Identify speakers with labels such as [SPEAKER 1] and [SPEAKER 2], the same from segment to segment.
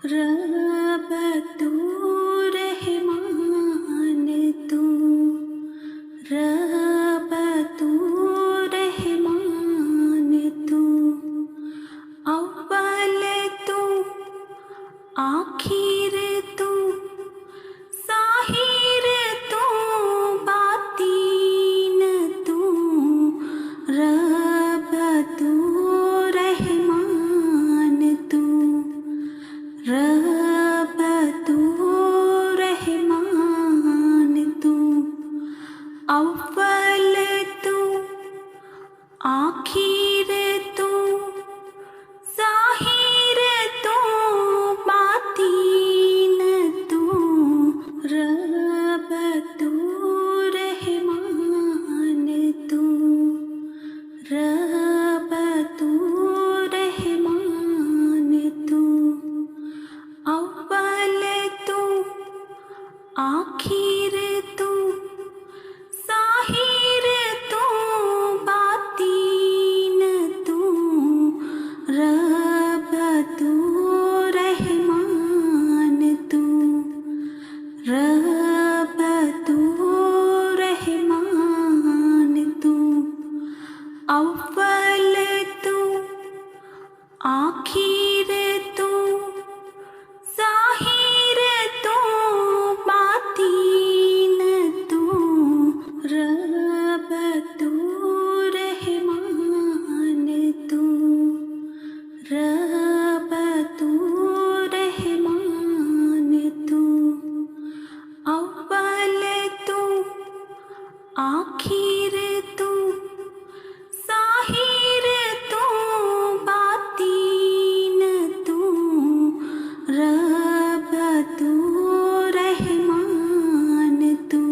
[SPEAKER 1] रब तू रहमान तू, रब तू रहमान तू, अव्वल तू आखिर तू, साहिर तू बातीन तू, रब तू रहमान तू, रब तू रहमान तू, अव्वल तू आखिर तू, ज़ाहिर तू बातीन तू, रब तू रहमान तू, रब तू रहमान तू, अव्वल तू आखिर तू, ज़ाहिर तू बातीन तू, रब तू रहमान तू, रब तू रहमान तू, अव्वल तू आखिर तू, ज़ाहिर तू बातीन तू, रब तू रहमान तू, रब तू रहमान तू, अव्वल तू आखिर तू, ज़ाहिर तू बातीन तू, रब तू रहमान तू,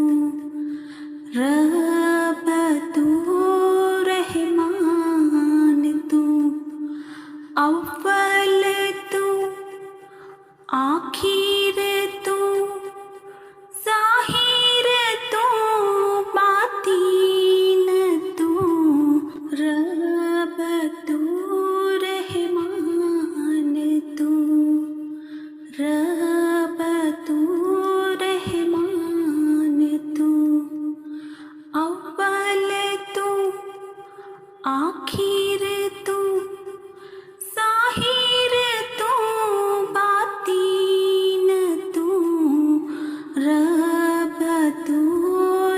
[SPEAKER 1] रब तू रहमान तू, अव्वल तू आखिर तू, ज़ाहिर तू बातीन तू, रब तू रहमान तू, रब तू रहमान तू, अव्वल तू आखिर तू, ज़ाहिर तू बातीन तू, रब तू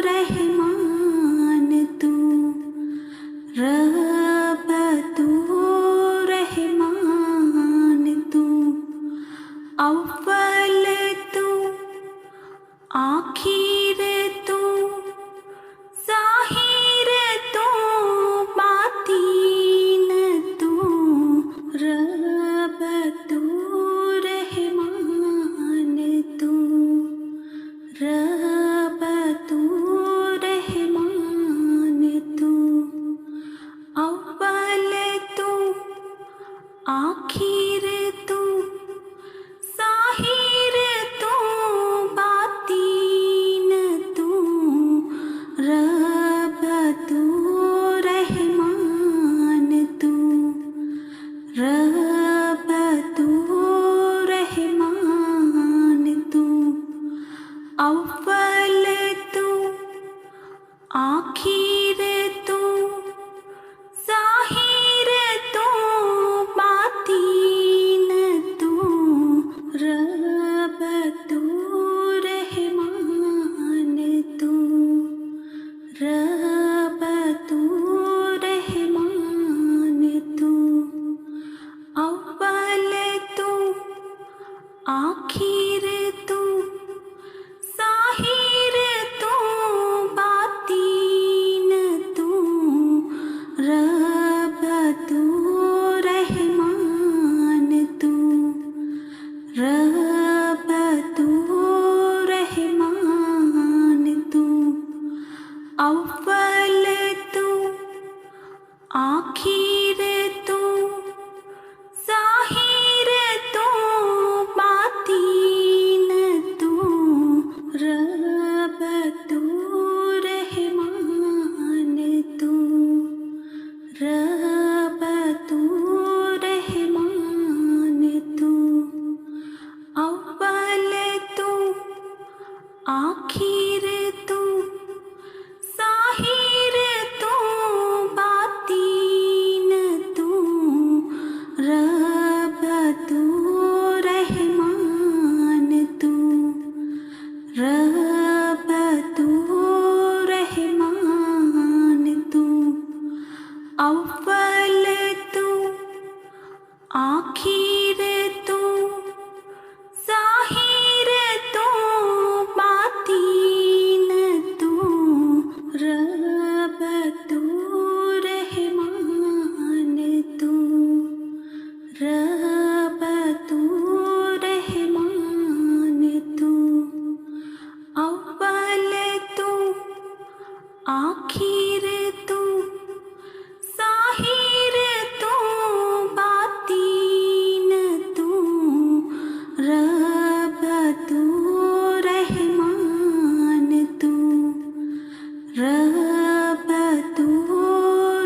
[SPEAKER 1] रहमान तू, रब तू रहमान तू, अव्वल तू आखिर तू, ज़ाहिर तू बातीन तू, रब तू रहमान तू, रब तू रहमान तू, अव्वल तू आखिर तू, ज़ाहिर तू बातीन तू, रब तू रहमान तू, रब तू रहमान तू, अव्वल तू आखिर तू, ज़ाहिर तू बातीन तू, रब तू रहमान तू, रब तू रहमान तू, अव्वल तू आखिर तू, ज़ाहिर तू बातीन तू, रब तू रहमान तू, रब तू रहमान तू, अव्वल तू आखिर तू, ज़ाहिर तू बातीन रब तू रहमान तू, रब तू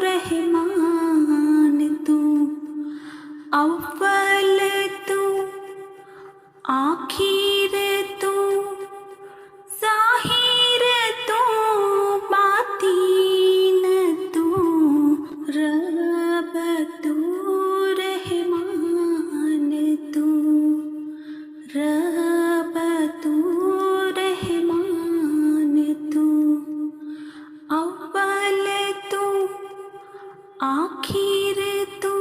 [SPEAKER 1] रहमान तू, अव्वल तू आखिर तू, ज़ाहिर तू बातीन तू, रब तू रहमान तू, रब तू रहमान तू, अव्वल तू आखिर तू,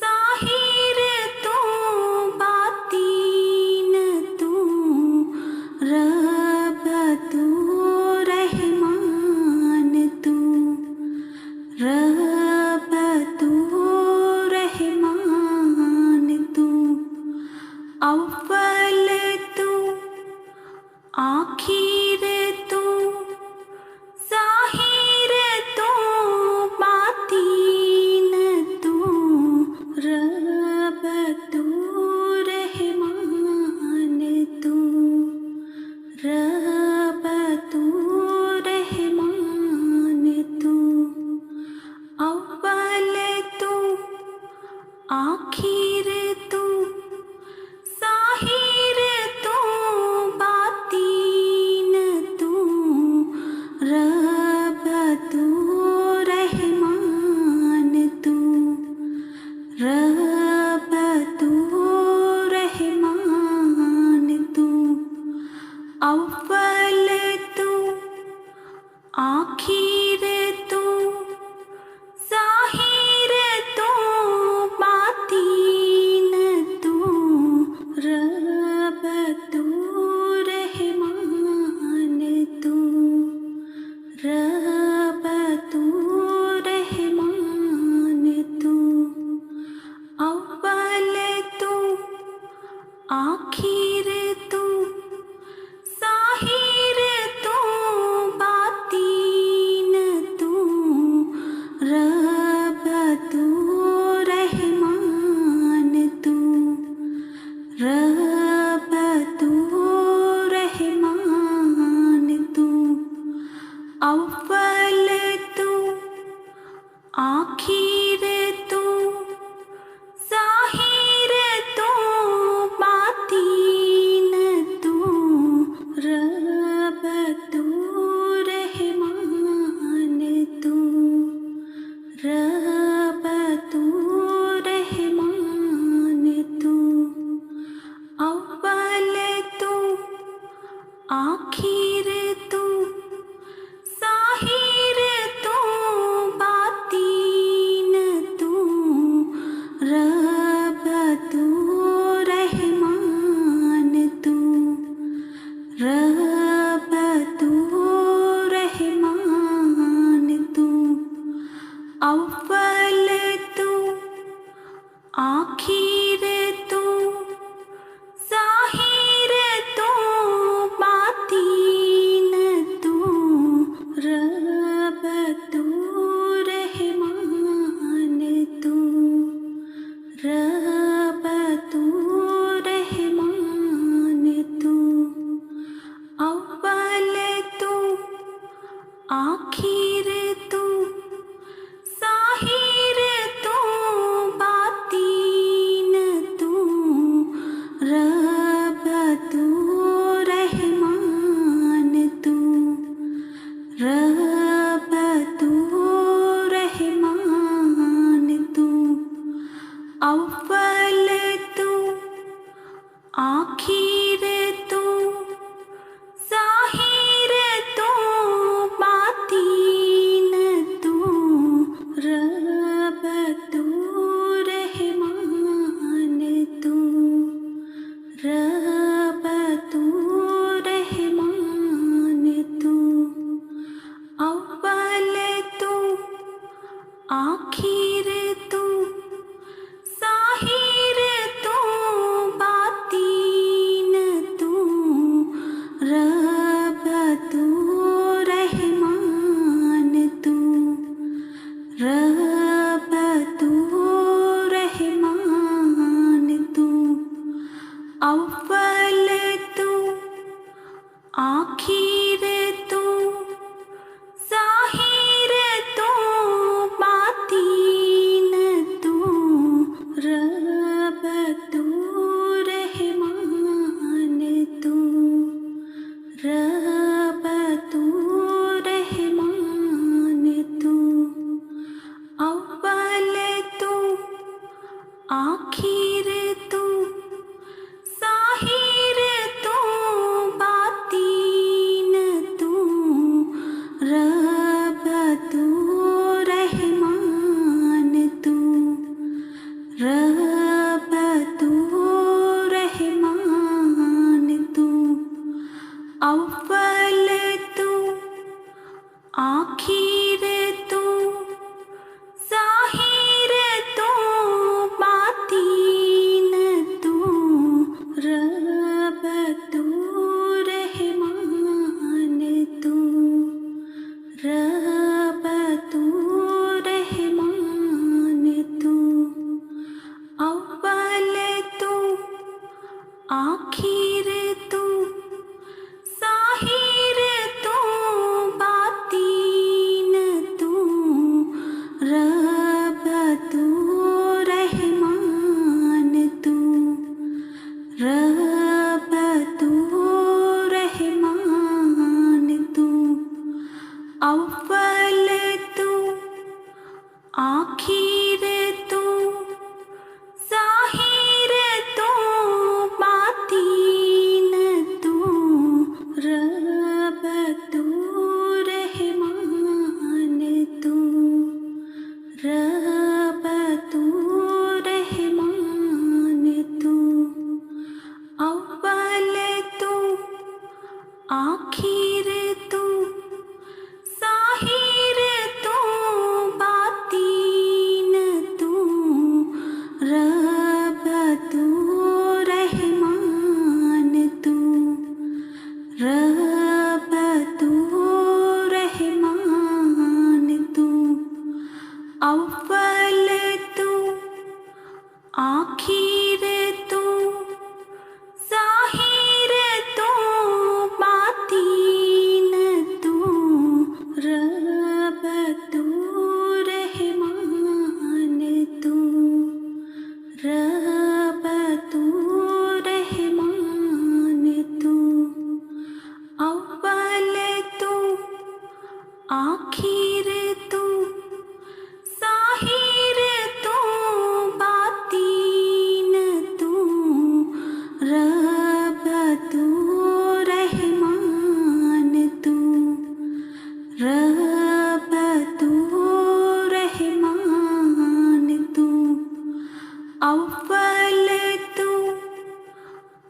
[SPEAKER 1] ज़ाहिर तू बातीन तू, रब तू रहमान तू, रब तू रहमान तू, अव्वल तू आखिर तू, ज़ाहिर तू बातीन तू, रब तू रहमान तू, रब तू रहमान तू, अव्वल तू आखिर तू, ज़ाहिर तू बातीन तू, रब तू रहमान तू, रब तू रहमान तू, अव्वल तू आखिर तू, ज़ाहिर तू बातीन तू, रब तू रहमान तू, रब तू रहमान तू, अव्वल तू आखिर तू, ज़ाहिर तू बातीन तू, रब तू रहमान तू, रब तू रहमान तू, अव्वल तू आखिर तू, ज़ाहिर तू बातीन तू, रब तू रहमान तू, रब तू रहमान तू, अव्वल तू आखिर तू, ज़ाहिर तू बातीन तू, रब तू रहमान तू, रब तू रहमान तू, अव्वल तू आखिर तू, ज़ाहिर तू बातीन तू, रब तू रहमान तू, रब तू रहमान तू, अव्वल तू आखिर तू, ज़ाहिर तू बातीन तू, रब तू रहमान तू, रब तू रहमान तू, अव्वल तू आखिर तू, ज़ाहिर तू बातीन तू, रब तू रहमान तू, रब तू रहमान तू, अव्वल तू आखिर तू, ज़ाहिर तू बातीन अव्वल तू आखिर तू ज़ाहिर तू बातीन तू रब तू रहमान तू रब तू रहमान तू अव्वल तू आखिर तू ज़ाहिर तू बातीन तू रब तू रहमान तू रब तू रहमान तू अव्वल तू आखिर तू ज़ाहिर तू बातीन तू रब तू रहमान तू रब तू रहमान तू अव्वल तू आखिर तू ज़ाहिर तू बातीन तू रब तू रहमान तू रब तू रहमान तू अव्वल तू आखिर तू ज़ाहिर तू बातीन तू रब तू रहमान तू रब तू रहमान तू अव्वल तू आखिर तू ज़ाहिर तू बातीन तू रब तू रहमान तू रब तू रहमान तू अव्वल तू आखिर तू ज़ाहिर तू बातीन तू रब तू रहमान तू रब तू रहमान तू अव्वल तू आखिर तू ज़ाहिर तू बातीन तू रब तू रहमान तू रब तू रहमान तू अव्वल तू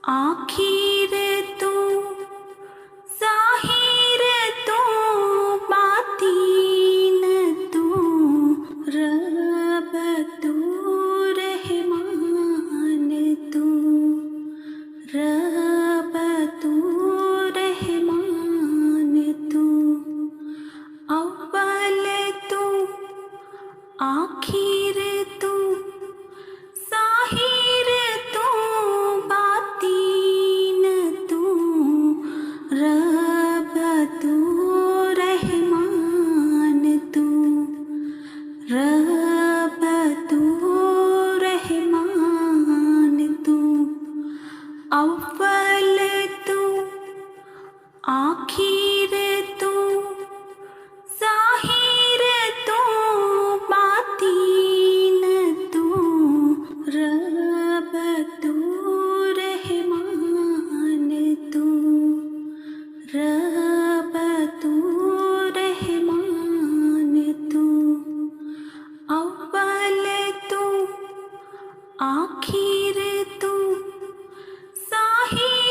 [SPEAKER 1] आखिर तू ज़ाहिर तू बातीन तू रब तू रहमान तू रब तू रहमान तू अव्वल तू आखिर तू ज़ाहिर तू बातीन तू रब तू रहमान तू रब तू रहमान तू अव्वल तू आखिर तू ज़ाहिर तू बातीन तू रब तू रहमान तू रब तू रहमान तू अव्वल तू आखिर तू ज़ाहिर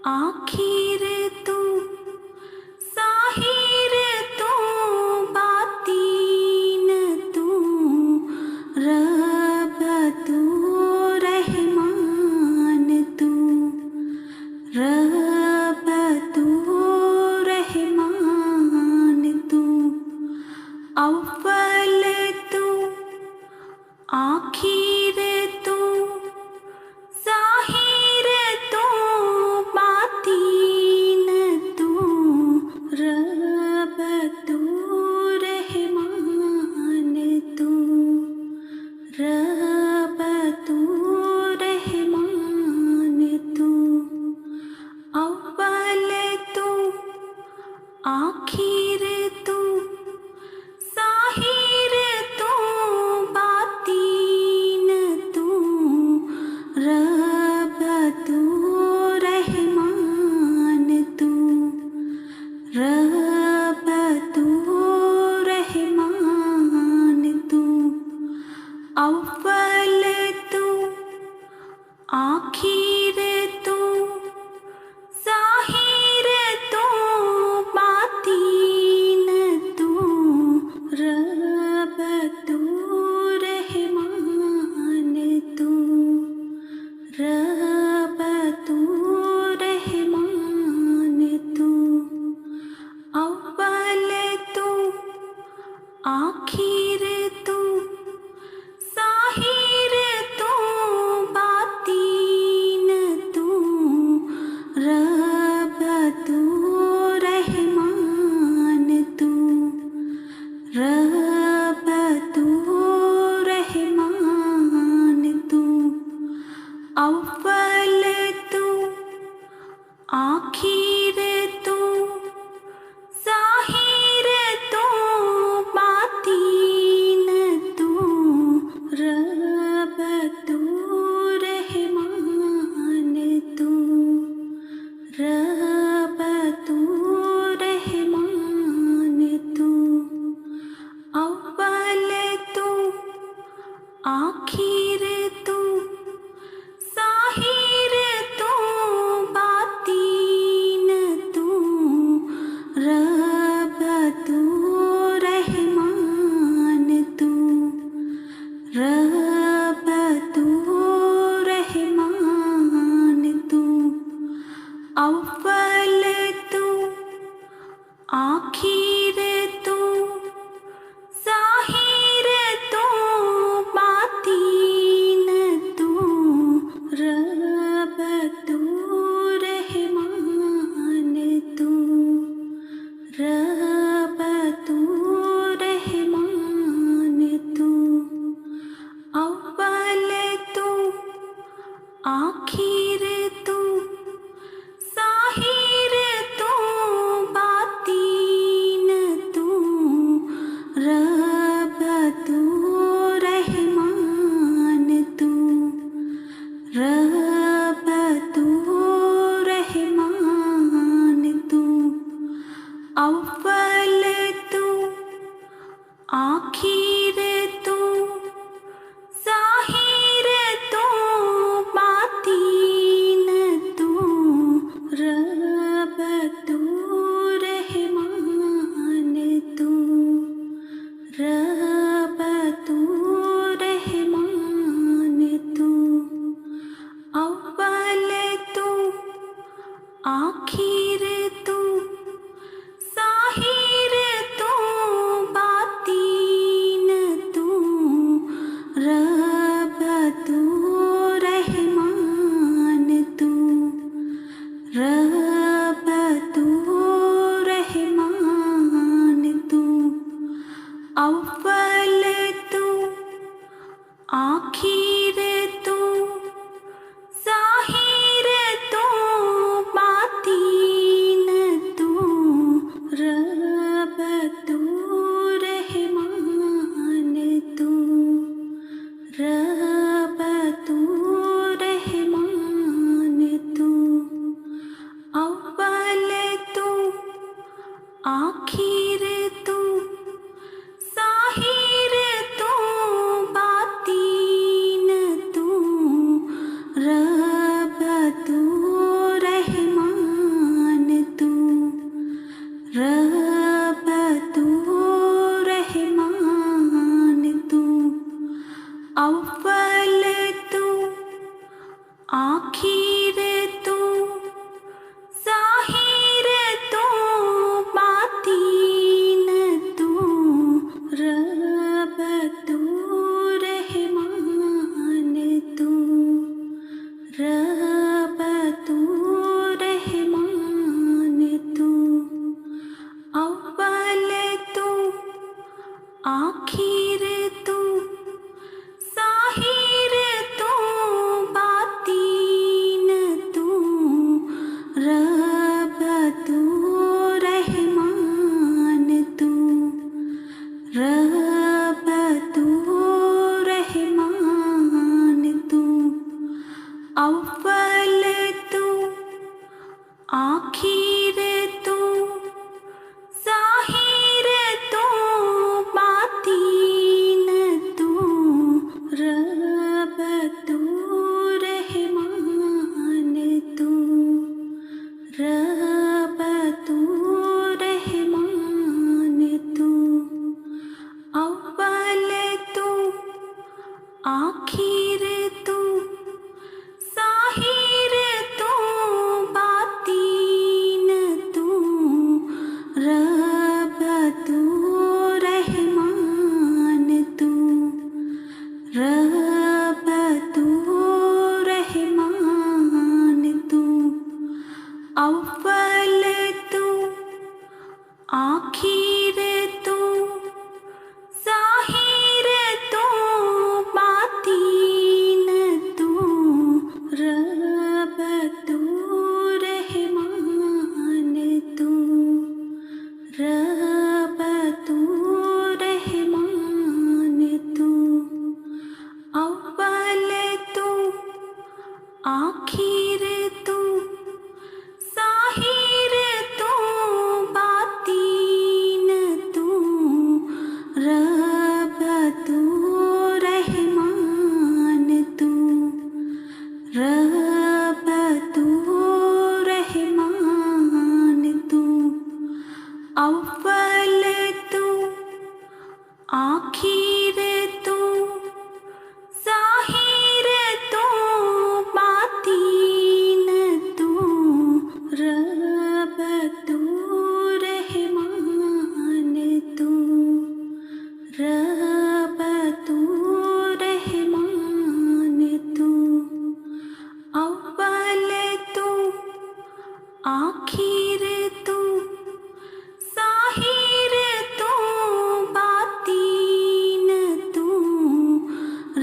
[SPEAKER 1] आखिर तू साहिर तू बातीन तू रब तू रहमान तू रब तू रहमान तू अव्वल तू आखिर तू ज़ाहिर तू बातीन तू रब तू रहमान तू रब तू रहमान तू अव्वल तू आखिर तू ज़ाहिर तू बातीन तू रब तू रहमान तू रब तू रहमान तू अव्वल तू आखिर तू ज़ाहिर तू बातीन तू रब तू रहमान तू रब तू रहमान तू अव्वल तू आखिर तू ज़ाहिर तू बातीन तू रब तू रहमान तू रब तू रहमान तू अव्वल तू आखिर तू ज़ाहिर तू बातीन तू रब तू रहमान तू रब तू रहमान तू अव्वल तू आखिर तू ज़ाहिर तू बातीन तू रब तू रहमान तू रब तू रहमान तू अव्वल तू आखिर तू ज़ाहिर तू बातीन तू रब तू रहमान तू रब तू रहमान तू अव्वल तू आखिर तू ज़ाहिर तू बातीन तू रब तू रहमान तू रब तू रहमान तू अव्वल तू आखिर तू ज़ाहिर तू बातीन तू रब तू रहमान तू रब तू रहमान तू अव्वल तू आखिर तू ज़ाहिर तू बातीन तू रब तू रहमान तू रब तू रहमान तू अव्वल तू आखिर तू ज़ाहिर तू बातीन तू रब तू रहमान तू रब तू रहमान तू रब तू रहमान तू, रब तू रहमान तू, अव्वल तू आखिर तू, ज़ाहिर तू बातीन तू, रब तू रहमान तू, रब तू रहमान तू, अव्वल तू आखिर तू, ज़ाहिर तू बातीन तू, रब तू रहमान तू, रब तू रहमान तू, अव्वल तू आखिर तू, ज़ाहिर तू बातीन तू, रब तू रहमान तू, रब तू रहमान तू, अव्वल तू आखिर तू, ज़ाहिर तू बातीन तू, रब तू रहमान तू, रब तू रहमान तू, अव्वल तू आखिर तू, ज़ाहिर तू बातीन तू, रब तू रहमान तू, रब तू रहमान तू, अव्वल तू आखिर तू, ज़ाहिर तू बातीन तू,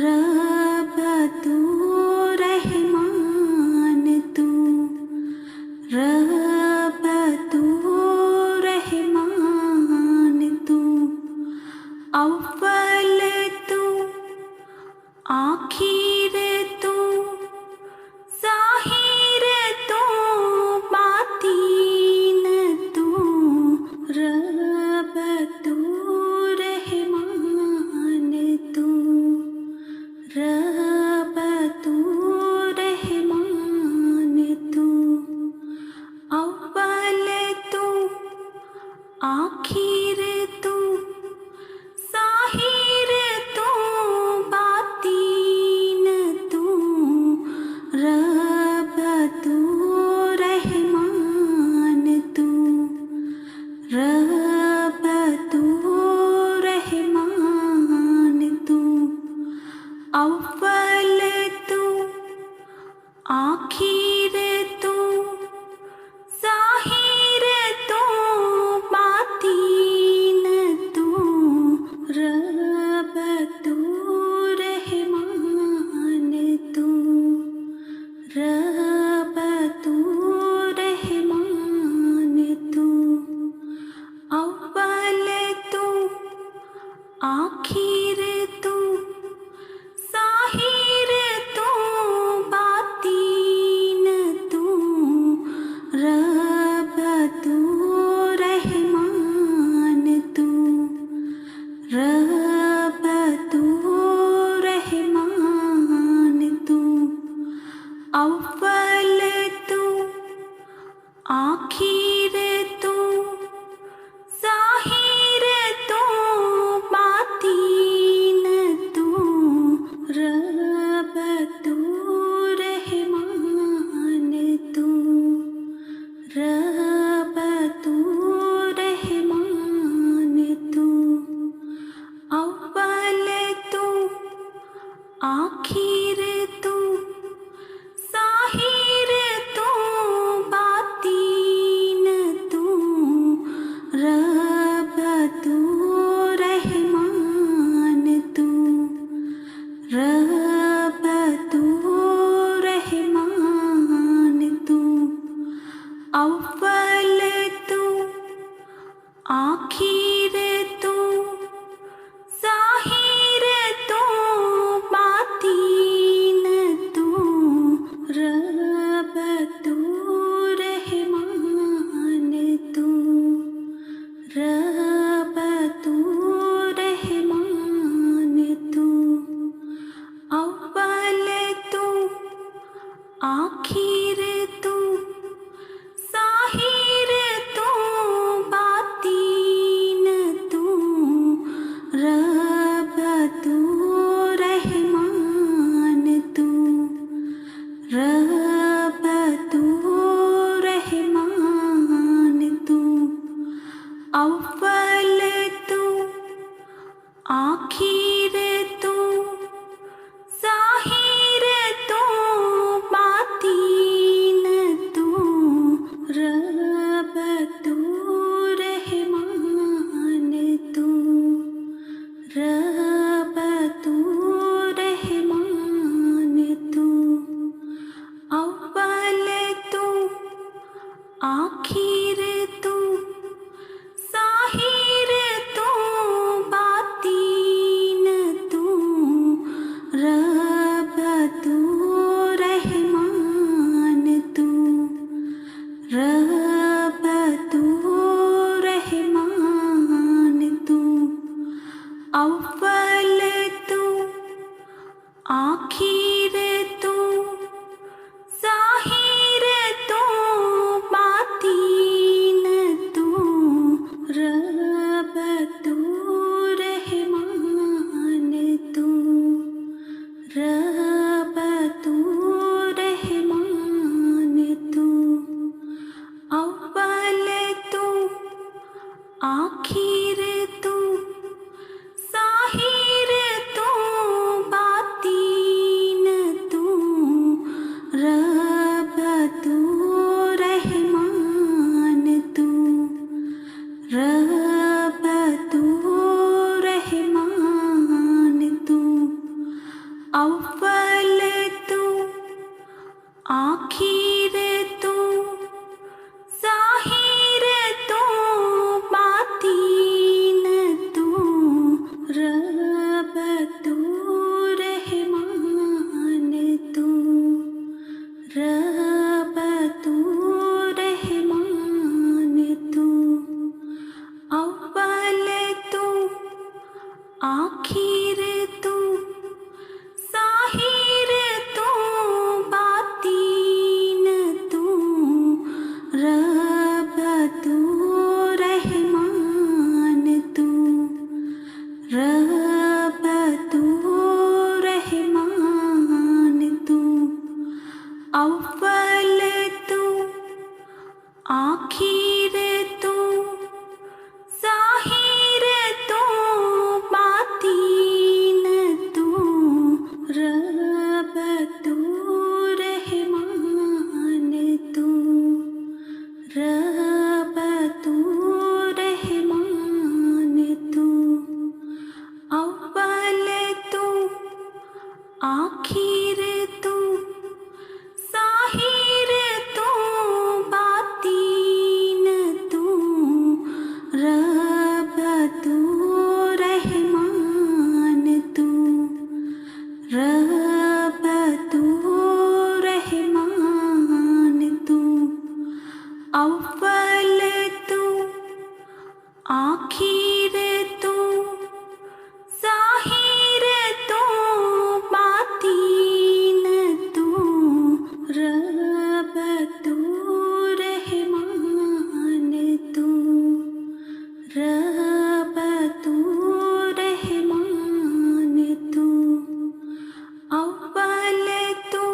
[SPEAKER 1] रब तू रहमान तू, रब तू रहमान तू, अव्वल तू आखिर तू, ज़ाहिर तू बातीन तू, रब तू रहमान तू, रब तू रहमान तू, अव्वल तू आखिर तू, ज़ाहिर तू बातीन तू, रब तू रहमान तू, रब तू रहमान तू, अव्वल तू आखिर तू, ज़ाहिर तू बातीन तू, रब तू रहमान तू, रब तू रहमान तू, अव्वल तू आखिर तू, ज़ाहिर तू बातीन तू, रब तू रहमान तू, रब तू रहमान तू, अव्वल तू आखिर तू, ज़ाहिर तू बातीन तू, रब तू रहमान तू, रब तू रहमान तू, अव्वल तू आखिर तू, ज़ाहिर तू बातीन अव्वल तू आखिर तू ज़ाहिर तू बातीन तू रब तू रहमान तू रब तू रहमान तू अव्वल तू आखिर तू ज़ाहिर तू बातीन तू रब तू रहमान तू रब तू रहमान तू अव्वल तू आखिर तू ज़ाहिर तू बातीन तू रब तू रहमान तू रब तू रहमान तू अव्वल तू आखिर तू ज़ाहिर तू बातीन तू रब तू रहमान तू रब तू रहमान तू अव्वल तू आखिर तू ज़ाहिर तू बातीन तू रब तू रहमान तू रब तू रहमान तू अव्वल तू आखिर तू ज़ाहिर तू बातीन तू रब तू रहमान तू रब तू रहमान तू अव्वल तू आखिर तू ज़ाहिर तू बातीन तू रब तू रहमान तू रब तू रहमान तू अव्वल तू आखिर तू ज़ाहिर तू बातीन तू रब तू रहमान तू रब तू रहमान तू अव्वल तू आखिर तू ज़ाहिर तू बातीन तू रब तू रहमान तू रब तू रहमान तू अव्वल तू आखिर तू ज़ाहिर तू बातीन तू रब तू रहमान तू रब तू रहमान तू अव्वल तू आखिर तू ज़ाहिर तू बातीन तू रब तू रहमान तू रब तू रहमान तू अव्वल तू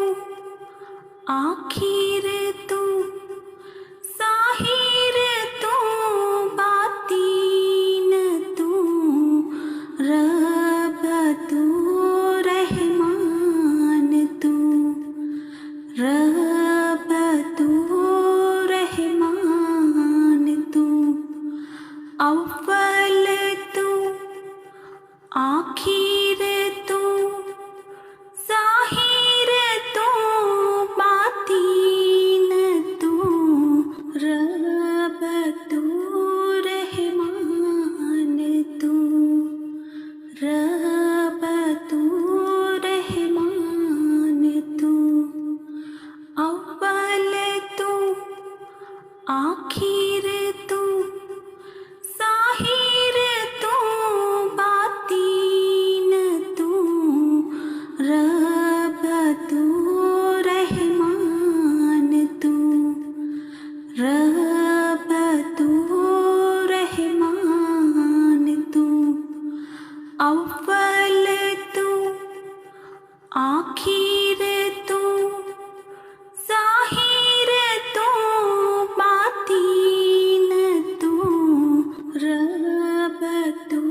[SPEAKER 1] आखिर तू ज़ाहिर आखिर तू, साहिर तू, बातीन तू, रब तू, रहमान तू, रब तू, रहमान तू, अव्वल तू, आखिर तू, ज़ाहिर तू, बातीन तू, रब तू,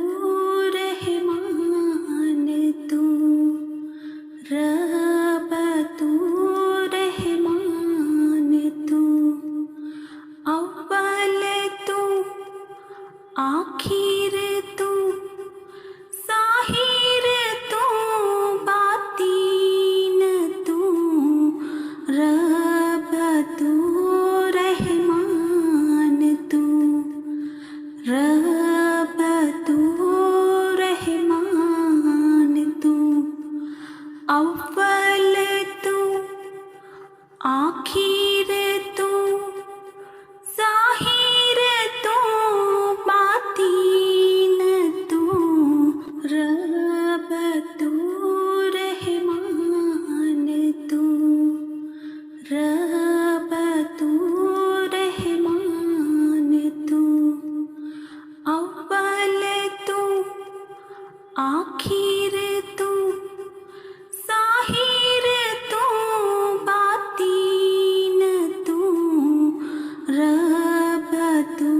[SPEAKER 1] रहमान तू, रब तू, रहमान तू, अव्वल तू, आखिर तू, ज़ाहिर तू, बातीन तू, रब तू, रहमान तू, रब तू, रहमान तू, अव्वल तू, आखिर तू, ज़ाहिर तू, बातीन तू, रब तू, रहमान तू, रब तू, रहमान तू, अव्वल तू, आखिर तू, ज़ाहिर तू, बातीन तू, रब तू,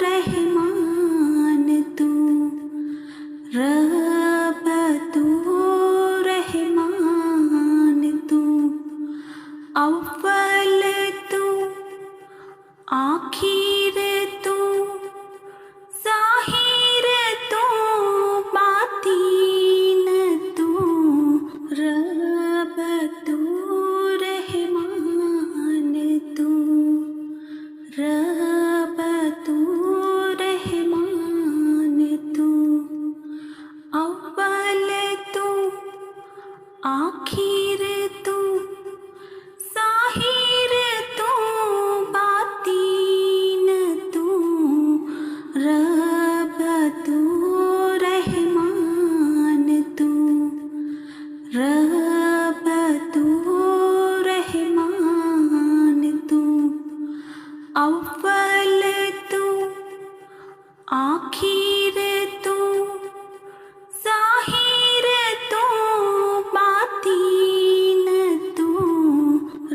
[SPEAKER 1] रहमान तू, रब तू, रहमान तू, अव्वल तू, आखिर तू, ज़ाहिर तू, बातीन तू, रब तू, रहमान तू, रब तू, रहमान तू, अव्वल तू, आखिर तू, ज़ाहिर तू, बातीन तू, रब तू, रहमान तू, रब तू, रहमान तू, अव्वल तू, आखिर तू, ज़ाहिर तू, बातीन तू,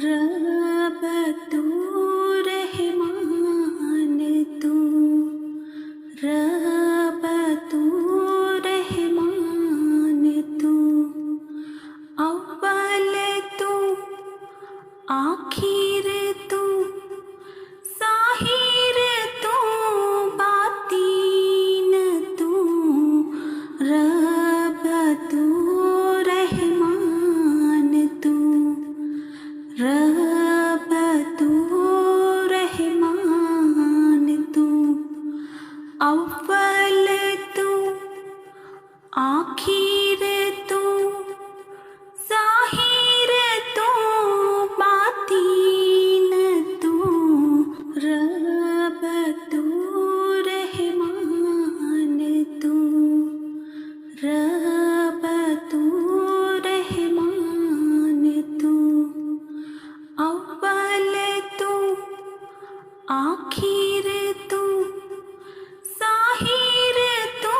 [SPEAKER 1] रब तू, रहमान तू, रब तू, रहमान तू, अव्वल तू, आखिर तू, ज़ाहिर तू, बातीन तू, रब तू, रहमान तू, रब तू, रहमान तू, अव्वल तू, आखिर तू, ज़ाहिर तू, बातीन तू, रब तू, रहमान तू, रब तू, रहमान तू, अव्वल तू, आखिर तू, ज़ाहिर तू,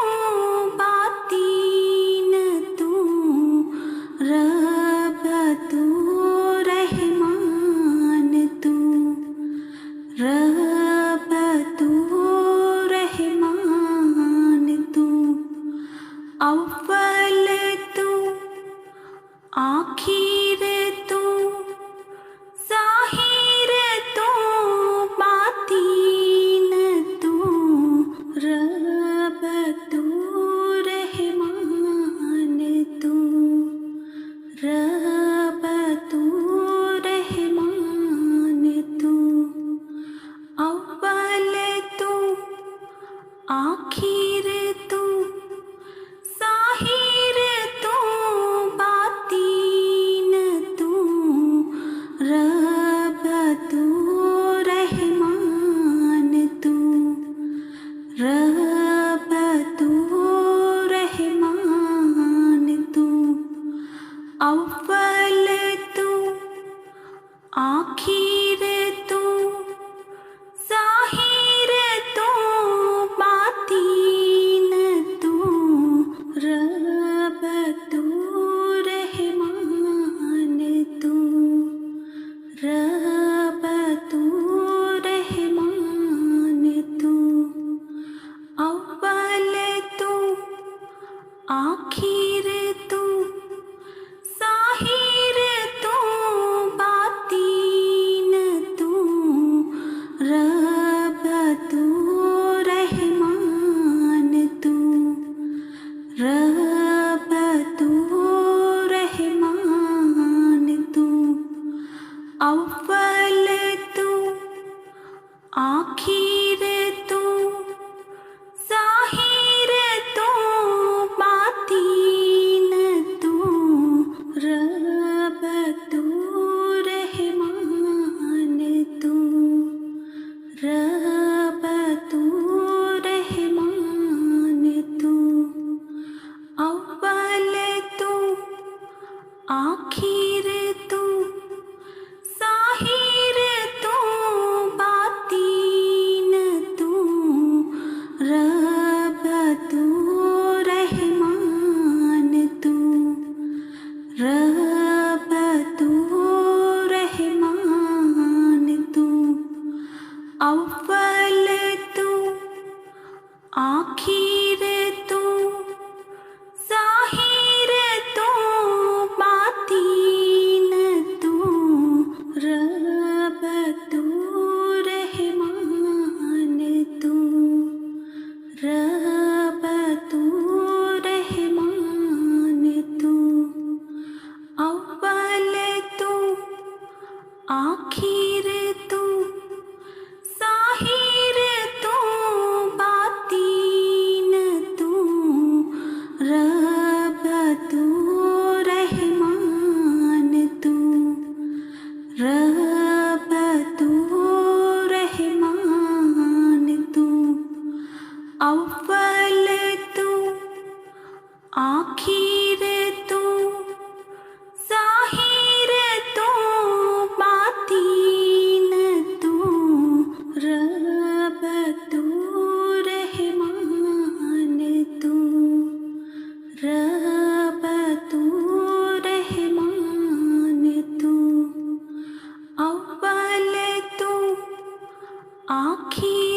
[SPEAKER 1] बातीन तू, रब तू, रहमान तू, रब तू, रहमान तू, अव्वल तू, आखिर तू, ज़ाहिर तू, बातीन रब तू रहमान तू, रब तू रहमान तू, अव्वल तू आखिर तू, ज़ाहिर तू बातीन तू, रब तू रहमान तू, रब तू रहमान तू, अव्वल तू आखिर तू, ज़ाहिर तू बातीन तू, रब तू रहमान तू, रब तू रहमान तू, अव्वल तू आखिर तू, ज़ाहिर तू बातीन तू, रब तू रहमान तू, रब तू रहमान तू, अव्वल तू आखिर तू, ज़ाहिर तू बातीन तू, रब तू रहमान तू, रब तू रहमान तू, अव्वल तू आखिर तू, ज़ाहिर तू बातीन तू, रब तू रहमान तू, रब तू रहमान तू, अव्वल तू आखिर